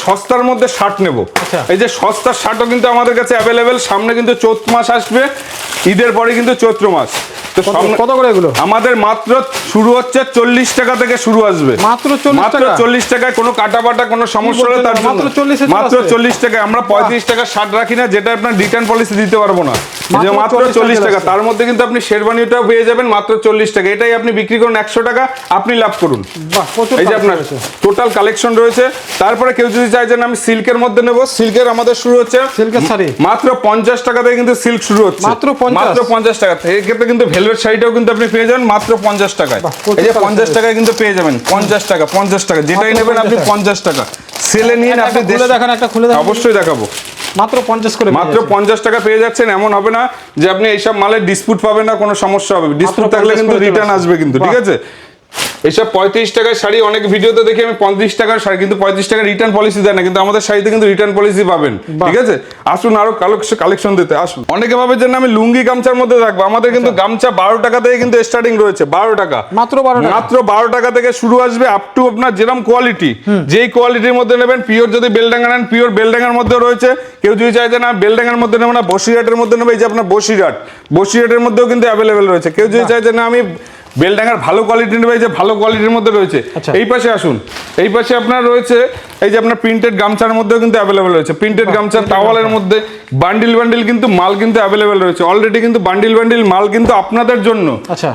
সস্তার মধ্যে শার্ট নেব। এই যে সস্তার শার্টও কিন্তু আমাদের কাছে অ্যাভেলেবেল। সামনে কিন্তু চৈত্র মাস আসবে, ঈদের পরে কিন্তু চৈত্র মাস। তো কত করে এগুলো? আমাদের মাত্র শুরু হচ্ছে 40 টাকা থেকে শুরু আসবে। মাত্র 40 টাকায়, কোনো কাটা বাটা কোনো সমস্যা হলে তার জন্য মাত্র 40 টাকায়। আমরা 35 টাকা শার্ট রাখি না, যেটা আপনার রিটার্ন পলিসি দিতে পারবো না। যে মাত্র 40 টাকা, তার মধ্যে কিন্তু আপনি শেরবানিটাও পেয়ে যাবেন মাত্র 40 টাকা। এটাই আপনি বিক্রি করুন 100 টাকা, আপনি লাভ করুন। এই যে আপনার টোটাল কালেকশন রয়েছে। তারপরে কেউ যদি চাই যে আমি সিল্কের মধ্যে নেব, সিল্কের আমাদের শুরু হচ্ছে সিল্কের শাড়ি মাত্র 50 টাকা থেকে কিন্তু সিল্ক শুরু হচ্ছে, মাত্র 50 টাকা থেকে। এক্ষেত্রে কিন্তু ভেলভেট শাড়িটাও কিন্তু আপনি পেয়ে যাবেন মাত্র 50 টাকায়। এই যে 50 টাকায় কিন্তু পেয়ে যাবেন, 50 টাকা, 50 টাকা, যেটাই নেবেন আপনি 50 টাকা। সেলে নিয়ে আপনি দেখেন, একটা খুলে দেখান। অবশ্যই দেখাবো। মাত্র 50 করে, মাত্র 50 টাকা পেয়ে যাচ্ছেন। এমন হবে না যে আপনি এইসব মালের ডিসপুট পাবেন না, কোনো সমস্যা হবে। ডিসপুট থাকলে কিন্তু রিটার্ন আসবে কিন্তু, ঠিক আছে? এইসব 35 টাকার শাড়ি অনেক ভিডিওতে দেখি আমি 35 টাকার শাড়ি, কিন্তু 35 টাকা রিটার্ন পলিসি দেয় না, কিন্তু আমাদের শাড়িতে কিন্তু রিটার্ন পলিসি পাবেন, ঠিক আছে? আসুন আরো কালেকশন দিতে আসুন। অনেকে ভাবে যে আমি লুঙ্গি গামছার মধ্যে রাখবো, আমাদের কিন্তু গামছা 12 টাকা থেকে কিন্তু স্টার্টিং রয়েছে। 12 টাকা, মাত্র 12 টাকা থেকে শুরু আসবে, আপ টু আপনার যেরকম কোয়ালিটি, যেই কোয়ালিটির মধ্যে নেবেন। পিওর যদি বেলডাঙ্গা নেন, পিওর বেলডাঙ্গার মধ্যে রয়েছে। কেউ যদি চাই যে না বেলডাঙ্গার মধ্যে নেবো না, বসিরহাটের মধ্যে নেবে, এই যে আপনার বসিরহাটের মধ্যেও কিন্তু অ্যাভেলেবেল রয়েছে। কেউ যদি চাই যে না আমি বেলডাঙ্গার ভালো কোয়ালিটি নেবে, যে ভালো কোয়ালিটির মধ্যে রয়েছে। এই পাশে আসুন, এই পাশে আপনার রয়েছে এই যে আপনার প্রিন্টেড গামছার মধ্যেও কিন্তু অ্যাভেলেবেল রয়েছে। প্রিন্টেড গামছা টাওয়ালের মধ্যে বান্ডিল কিন্তু মাল কিন্তু অ্যাভেলেবেল রয়েছে। অলরেডি কিন্তু বান্ডিল মাল কিন্তু আপনাদের জন্য,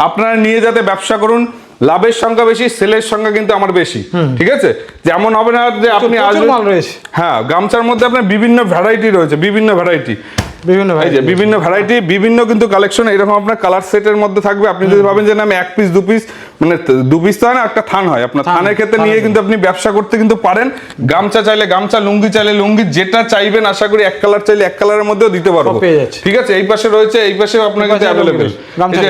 আপনারা নিয়ে যাতে ব্যবসা করুন। লাভের সংখ্যা বেশি, সেলের সংখ্যা কিন্তু আমার বেশি, ঠিক আছে? যেমন হবে না যে আপনি আসবেন, হ্যাঁ গামছার মধ্যে আপনার বিভিন্ন ভ্যারাইটি রয়েছে, বিভিন্ন ভ্যারাইটি বিভিন্ন কিন্তু কালেকশন। এরকম আপনার কালার সেটের মধ্যে থাকবে। আপনি যদি ভাবেন যে আমি এক পিস দু পিস, মানে দু পিস তো হয় না, একটা থান হয়, আপনার থানের ক্ষেত্রে নিয়ে কিন্তু আপনি ব্যবসা করতে কিন্তু পারেন। গামছা চাইলে গামছা, লুঙ্গি চাইলে লুঙ্গি, যেটা চাইবেন আশা করি এক কালার চাইলে এক কালারের মধ্যেও দিতে পারবো, ঠিক আছে? এই পাশে রয়েছে, এই পাশে আপনার কাছে অ্যাভেলেবেল,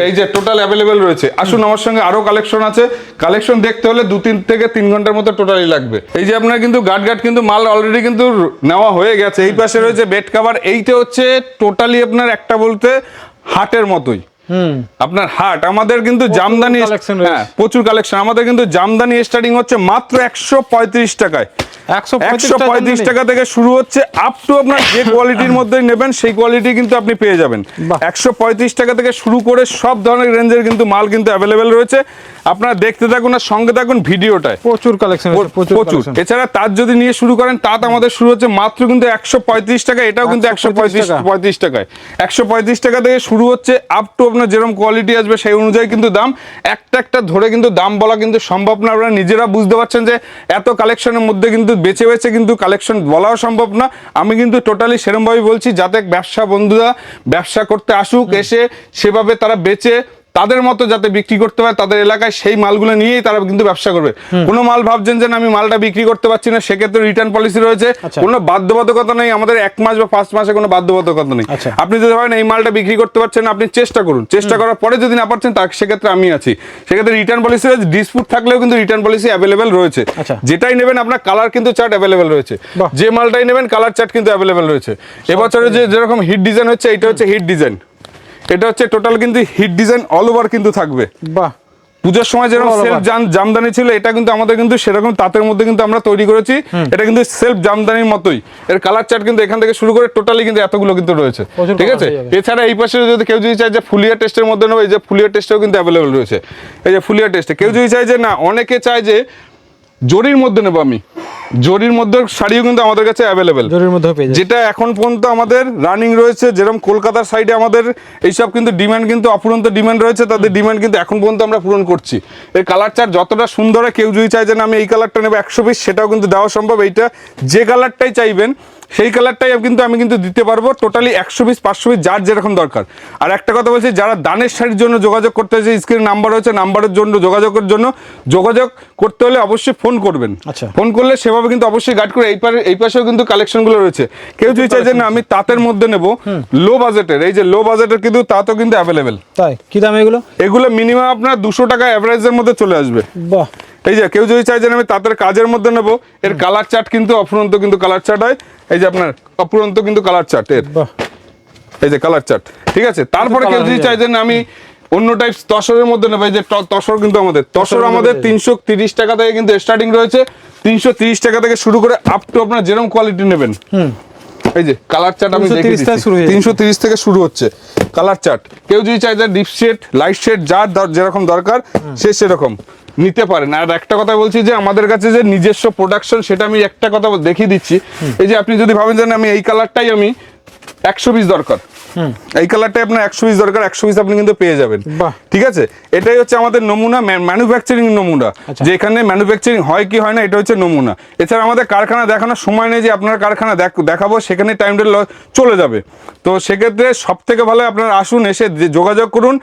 এই যে টোটাল অ্যাভেলেবেল রয়েছে। আসুন আমার সঙ্গে আরো কালেকশন আছে। কালেকশন দেখতে হলে 2 থেকে 3 ঘন্টার মতো টোটালি লাগবে। এই যে আপনার কিন্তু গার্ড কিন্তু মাল অলরেডি কিন্তু নেওয়া হয়ে গেছে। এই পাশে রয়েছে বেড কভার। এইটা হচ্ছে টোটালি আপনার একটা বলতে হাটের মতোই, আপনার হাট। আমাদের কিন্তু জামদানি, হ্যাঁ প্রচুর কালেকশন। আমাদের কিন্তু জামদানি স্টার্টিং হচ্ছে মাত্র 135 টাকায়। 135 টাকা থেকে শুরু হচ্ছে, আপ টু আপনার যে কোয়ালিটির মধ্যে নেবেন সেই কোয়ালিটি কিন্তু আপনি পেয়ে যাবেন। 135 টাকা থেকে শুরু করে সব ধরনের রেঞ্জের কিন্তু মাল কিন্তু অ্যাভেলেবেল রয়েছে। আপনারা দেখতে থাকুন আর সঙ্গে থাকুন ভিডিওটায়, প্রচুর কালেকশন, প্রচুর। এছাড়া তার যদি নিয়ে শুরু করেন, তাঁত আমাদের শুরু হচ্ছে মাত্র কিন্তু 135 টাকা। এটাও কিন্তু 135 টাকায়। 135 টাকা থেকে শুরু হচ্ছে, আপ টু আপনার যেরকম কোয়ালিটি আসবে সেই অনুযায়ী কিন্তু দাম। একটা ধরে কিন্তু দাম বলা কিন্তু সম্ভব না। আপনারা নিজেরা বুঝতে পারছেন যে এত কালেকশনের মধ্যে কিন্তু বেছে বেছে কিন্তু কালেকশন বলাও সম্ভব না। আমি কিন্তু টোটালি সেরকমভাবে বলছি যাতে ব্যবসা বন্ধুরা ব্যবসা করতে আসুক, এসে সেভাবে তারা বেচে তাদের মতো যাতে বিক্রি করতে পারে, তাদের এলাকায় সেই মালগুলো নিয়েই তারা কিন্তু ব্যবসা করবে। কোনো মাল ভাবছেন যে আমি মালটা বিক্রি করতে পারছি না, সেক্ষেত্রে রিটার্ন পলিসি রয়েছে। কোনো বাধ্যবাধকতা নেই আমাদের, 1 মাস বা 5 মাসে কোনো বাধ্যবাধকতা নেই। আপনি যদি ভাবেন এই মালটা বিক্রি করতে পারছেন, আপনি চেষ্টা করুন। চেষ্টা করার পরে যদি না পারছেন, তার সেক্ষেত্রে আমি আছি। সেক্ষেত্রে রিটার্ন পলিসি রয়েছে। ডিসপুট থাকলেও কিন্তু রিটার্ন পলিসি অ্যাভেলেবেল রয়েছে। যেটাই নেবেন আপনার কালার কিন্তু চার্ট অ্যাভেলেবেল রয়েছে। যে মালটাই নেবেন কালার চার্ট কিন্তু অ্যাভেলেবেল রয়েছে। এবছরে যেরকম হিট ডিজাইন হচ্ছে, এটা হচ্ছে হিট ডিজাইন। এটা হচ্ছে টোটাল কিন্তু হিট ডিজাইন অল ওভার কিন্তু থাকবে। বাহ, পূজার সময় যেরকম সেলফ জামদানি ছিল, এটা কিন্তু আমাদের কিন্তু সেরকম তাঁতের মধ্যে কিন্তু আমরা তৈরি করেছি। এটা কিন্তু সেলফ জামদানির মতোই। এর কালার চার্ট কিন্তু এখান থেকে শুরু করে টোটালি কিন্তু এতগুলো কিন্তু রয়েছে, ঠিক আছে? এছাড়া এই পাশে যদি কেউ যদি চায় যে ফুলিয়া টেস্টের মধ্যে নেবে, এই যে ফুলিয়া টেস্টেও কিন্তু অ্যাভেলেবেল রয়েছে। এই যে ফুলিয়া টেস্টে কেউ যদি চায় যে না, অনেকে চায় যে জরির মধ্যে নেবো আমি, জরির মধ্যে শাড়িও কিন্তু আমাদের কাছে অ্যাভেলেবেল, যেটা এখন পর্যন্ত আমাদের রানিং রয়েছে। যেরকম কলকাতার সাইডে আমাদের এইসব কিন্তু ডিমান্ড কিন্তু অফুরন্ত ডিমান্ড রয়েছে, তাদের ডিমান্ড কিন্তু এখন পর্যন্ত আমরা পূরণ করছি। এর কালার চার্ট যতটা সুন্দর, কেউ যদি চাই যে আমি এই কালারটা নেবো 100 পিস, সেটাও কিন্তু দেওয়া সম্ভব। এইটা যে কালারটাই চাইবেন সেই কালারটাই কিন্তু আমি কিন্তু দিতে পারবো। টোটালি 100 পিস 500 পিস যার যেরকম দরকার। আর একটা কথা বলছি, যারা দানের শাড়ির জন্য যোগাযোগ করতে হয়েছে, স্ক্রিনে নাম্বার রয়েছে, নাম্বারের জন্য যোগাযোগের জন্য যোগাযোগ করতে হলে অবশ্যই ফোন করবেন। ফোন করলে সেভাবে কিন্তু অবশ্যই গাইড করে। এই পাশেও কিন্তু কালেকশনগুলো রয়েছে। কেউ যদি চাই যে না আমি তাঁতের মধ্যে নেব লো বাজেটের, এই যে লো বাজেটের কিন্তু তাঁতও কিন্তু অ্যাভেলেবেল। তাই কি দাম এগুলো? এগুলো মিনিমাম আপনার 200 টাকা অ্যাভারেজের মধ্যে চলে আসবে। বাহ, এই যে কেউ যদি চাই যে আমি তাঁতের কাজের মধ্যে নেব, এর কালার চার্ট কিন্তু অফুরন্ত কিন্তু কালার চার্ট হয়। এই যে আপনার অফুরন্ত কিন্তু কালার চার্ট এর, এই যে কালার চার্ট, ঠিক আছে? তারপরে কেউ যদি চাই যে আমি অন্য টাইপ তসরের মধ্যে নেবে, এই যে তসর কিন্তু আমাদের তসর আমাদের 330 টাকা থেকে কিন্তু স্টার্টিং রয়েছে, 330 টাকা থেকে শুরু করে আপ টু আপনার যেরকম কোয়ালিটি নেবেন। এই যে কালার চার্ট আমি 330 দেখিয়ে থেকে শুরু হয়ে দিচ্ছি, 330 থেকে শুরু হচ্ছে কালার চার্ট। কেউ যদি চায় যে ডিপ শেড লাইট শেড যার যেরকম দরকার সে সেরকম নিতে পারেন। আর একটা কথা বলছি যে আমাদের কাছে যে নিজস্ব প্রোডাকশন, সেটা আমি একটা কথা দেখিয়ে দিচ্ছি। এই যে আপনি যদি ভাবেন যে না, আমি এই কালারটাই আমি 100 পিস দরকার, এই কালারটাই আপনার 100 পিস দরকার, 100 পিস আপনি কিন্তু পেয়ে যাবেন। বাহ। ঠিক আছে, এটাই হচ্ছে আমাদের নমুনা, ম্যানুফ্যাকচারিং নমুনা, যে এখানে ম্যানুফ্যাকচারিং হয় কি হয় না, এটা হচ্ছে নমুনা। এছাড়া আমাদের কারখানা দেখানোর সময় নেই যে আপনার কারখানা দেখাবো, সেখানে টাইমটা চলে যাবে। তো সেক্ষেত্রে সব থেকে ভালো আপনারা আসুন, এসে যোগাযোগ করুন,